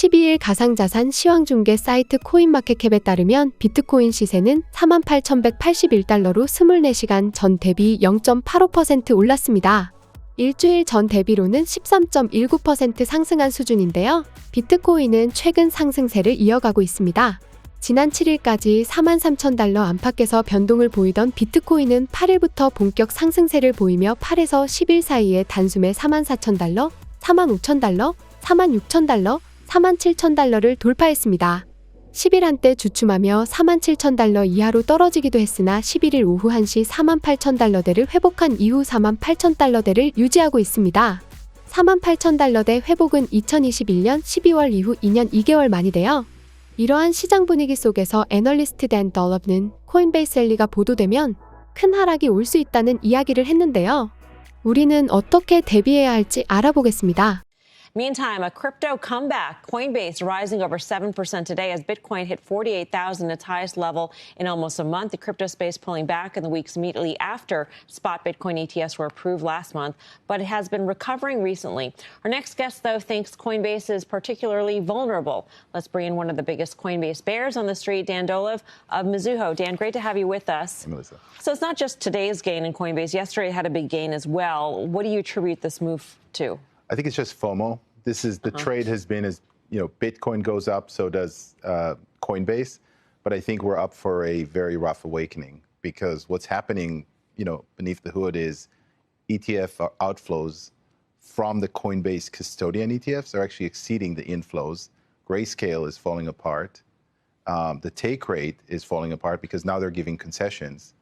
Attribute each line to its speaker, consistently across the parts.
Speaker 1: 12일 가상자산 시황중개 사이트 코인마켓캡에 따르면 비트코인 시세는 48,181달러로 24시간 전 대비 0.85% 올랐습니다. 일주일 전 대비로는 13.19% 상승한 수준인데요. 비트코인은 최근 상승세를 이어가고 있습니다. 지난 7일까지 43,000달러 안팎에서 변동을 보이던 비트코인은 8일부터 본격 상승세를 보이며 8에서 10일 사이에 단숨에 44,000달러, 45,000달러, 46,000달러, 47,000달러를 돌파했습니다. 10일 한때 주춤하며 47,000달러 이하로 떨어지기도 했으나 11일 오후 1시 48,000달러대를 회복한 이후 48,000달러대를 유지하고 있습니다. 48,000달러대 회복은 2021년 12월 이후 2년 2개월 만이데요. 이러한 시장 분위기 속에서 애널리스트 댄 덜럽는 코인베이스 랠리가 보도되면 큰 하락이 올 수 있다는 이야기를 했는데요. 우리는 어떻게 대비해야 할지 알아보겠습니다.
Speaker 2: Meantime, a crypto comeback. Coinbase rising over 7% today as Bitcoin hit 48,000, its highest level in almost a month. The crypto space pulling back in the weeks immediately after spot Bitcoin ETFs were approved last month, but it has been recovering recently. Our next guest, though, thinks Coinbase is particularly vulnerable. Let's bring in one of the biggest Coinbase bears on the street, Dan Dolev of Mizuho. Dan, great to have you with us.
Speaker 3: Hey, Melissa.
Speaker 2: So it's not just today's gain in Coinbase. Yesterday it had a big gain as well. What do you attribute this move to?
Speaker 3: I think it's just FOMO. This is the trade has been as Bitcoin goes up, so does Coinbase. But I think we're up for a very rough awakening because what's happening, beneath the hood is ETF outflows from the Coinbase custodian ETFs are actually exceeding the inflows. Grayscale is falling apart. The take rate is falling apart because now they're giving concessions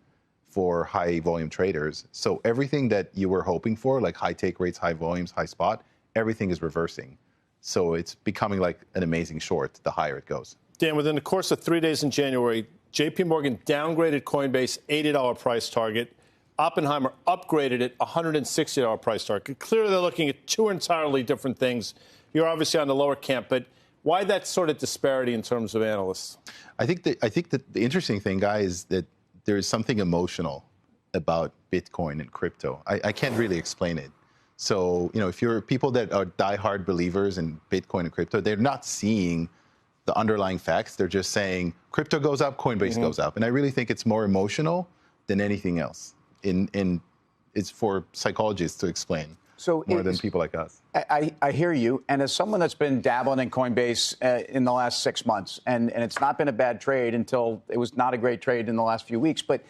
Speaker 3: for high volume traders. So everything that you were hoping for, like high take rates, high volumes, high spot, everything is reversing. So it's becoming like an amazing short the higher it goes.
Speaker 4: Dan, within the course of 3 days in January, JP Morgan downgraded Coinbase $80 price target. Oppenheimer upgraded it $160 price target. Clearly, they're looking at two entirely different things. You're obviously on the lower camp, but why that sort of disparity in terms of analysts?
Speaker 3: I think that the interesting thing, guys, is that there is something emotional about Bitcoin and crypto. I can't really explain it. So, if you're people that are diehard believers in Bitcoin and crypto, they're not seeing the underlying facts. They're just saying crypto goes up, Coinbase goes up. And I really think it's more emotional than anything else. It's for psychologists to explain more than people like us.
Speaker 5: I hear you. And as someone that's been dabbling in Coinbase in the last 6 months, and it's not been a bad trade until it was not a great trade in the last few weeks, but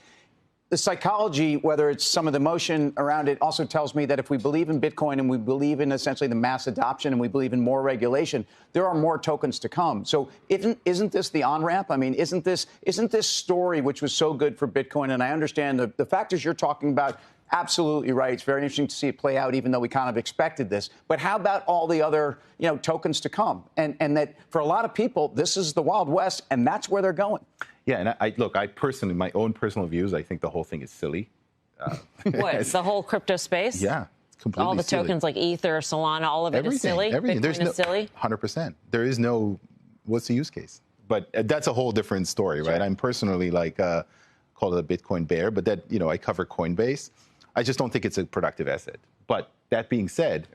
Speaker 5: the psychology, whether it's some of the motion around it, also tells me that if we believe in Bitcoin and we believe in essentially the mass adoption and we believe in more regulation, there are more tokens to come. So isn't this the on-ramp? I mean, isn't this story, which was so good for Bitcoin, and I understand the factors you're talking about, absolutely right. It's very interesting to see it play out, even though we kind of expected this. But how about all the other, tokens to come? And that for a lot of people, this is the Wild West, and that's where they're going.
Speaker 3: Yeah, and I personally, my own personal views, I think the whole thing is silly.
Speaker 2: What, the whole crypto space?
Speaker 3: Yeah, it's completely
Speaker 2: all the
Speaker 3: silly.
Speaker 2: Tokens like Ether, Solana, all of it is silly?
Speaker 3: Everything.
Speaker 2: Bitcoin is silly?
Speaker 3: 100%. There is no, what's the use case? But that's a whole different story, right? I'm personally call it a Bitcoin bear, but that, I cover Coinbase. I just don't think it's a productive asset. But that being said,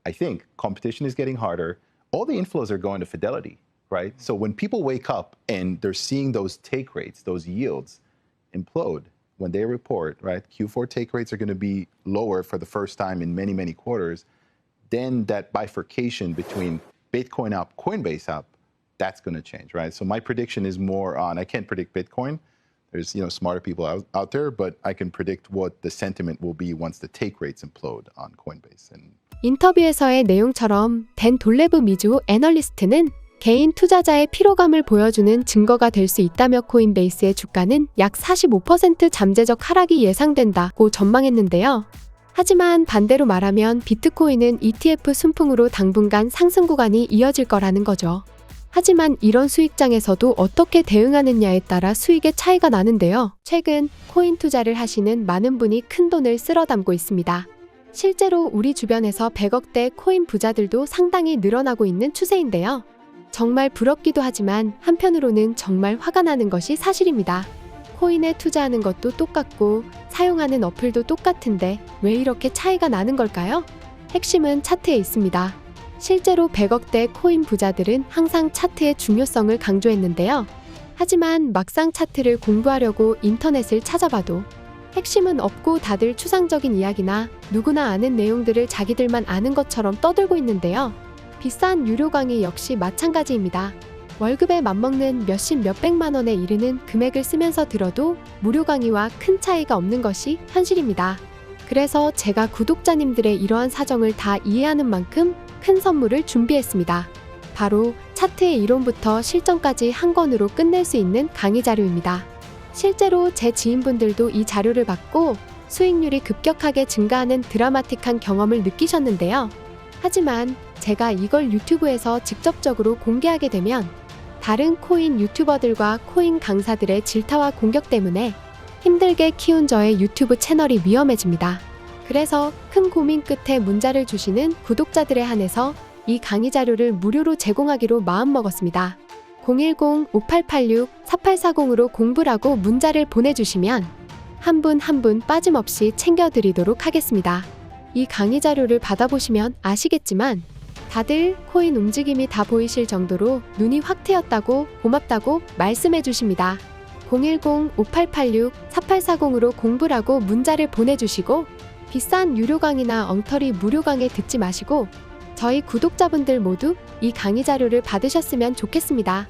Speaker 3: I think competition is getting harder. All the inflows are going to Fidelity. Right? So when people wake up and they're seeing those take rates, those yields implode when they report, right? Q4 take rates are going to be lower for the first time in many, many quarters. Then that bifurcation between Bitcoin up, Coinbase up, that's going to change, right? So my prediction is more on, I can't predict Bitcoin. There's, smarter people out there, but I can predict what the sentiment will be once the take rates implode on Coinbase. And
Speaker 1: 인터뷰에서의 내용처럼 댄 돌레브 미주 애널리스트는 개인 투자자의 피로감을 보여주는 증거가 될 수 있다며 코인베이스의 주가는 약 45% 잠재적 하락이 예상된다고 전망했는데요. 하지만 반대로 말하면 비트코인은 ETF 순풍으로 당분간 상승 구간이 이어질 거라는 거죠. 하지만 이런 수익장에서도 어떻게 대응하느냐에 따라 수익의 차이가 나는데요. 최근 코인 투자를 하시는 많은 분이 큰 돈을 쓸어 담고 있습니다. 실제로 우리 주변에서 100억대 코인 부자들도 상당히 늘어나고 있는 추세인데요. 정말 부럽기도 하지만 한편으로는 정말 화가 나는 것이 사실입니다. 코인에 투자하는 것도 똑같고 사용하는 어플도 똑같은데 왜 이렇게 차이가 나는 걸까요? 핵심은 차트에 있습니다. 실제로 100억대 코인 부자들은 항상 차트의 중요성을 강조했는데요. 하지만 막상 차트를 공부하려고 인터넷을 찾아봐도 핵심은 없고 다들 추상적인 이야기나 누구나 아는 내용들을 자기들만 아는 것처럼 떠들고 있는데요. 비싼 유료 강의 역시 마찬가지입니다. 월급에 맞먹는 몇십 몇백만 원에 이르는 금액을 쓰면서 들어도 무료 강의와 큰 차이가 없는 것이 현실입니다. 그래서 제가 구독자님들의 이러한 사정을 다 이해하는 만큼 큰 선물을 준비했습니다. 바로 차트의 이론부터 실전까지 한 권으로 끝낼 수 있는 강의 자료입니다. 실제로 제 지인분들도 이 자료를 받고 수익률이 급격하게 증가하는 드라마틱한 경험을 느끼셨는데요. 하지만 제가 이걸 유튜브에서 직접적으로 공개하게 되면 다른 코인 유튜버들과 코인 강사들의 질타와 공격 때문에 힘들게 키운 저의 유튜브 채널이 위험해집니다. 그래서 큰 고민 끝에 문자를 주시는 구독자들에 한해서 이 강의 자료를 무료로 제공하기로 마음먹었습니다. 010-5886-4840으로 공부라고 문자를 보내주시면 한 분 한 분 빠짐없이 챙겨드리도록 하겠습니다. 이 강의 자료를 받아보시면 아시겠지만 다들 코인 움직임이 다 보이실 정도로 눈이 확 트였다고 고맙다고 말씀해 주십니다. 010-5886-4840으로 공부라고 문자를 보내주시고 비싼 유료 강의나 엉터리 무료 강의 듣지 마시고 저희 구독자분들 모두 이 강의 자료를 받으셨으면 좋겠습니다.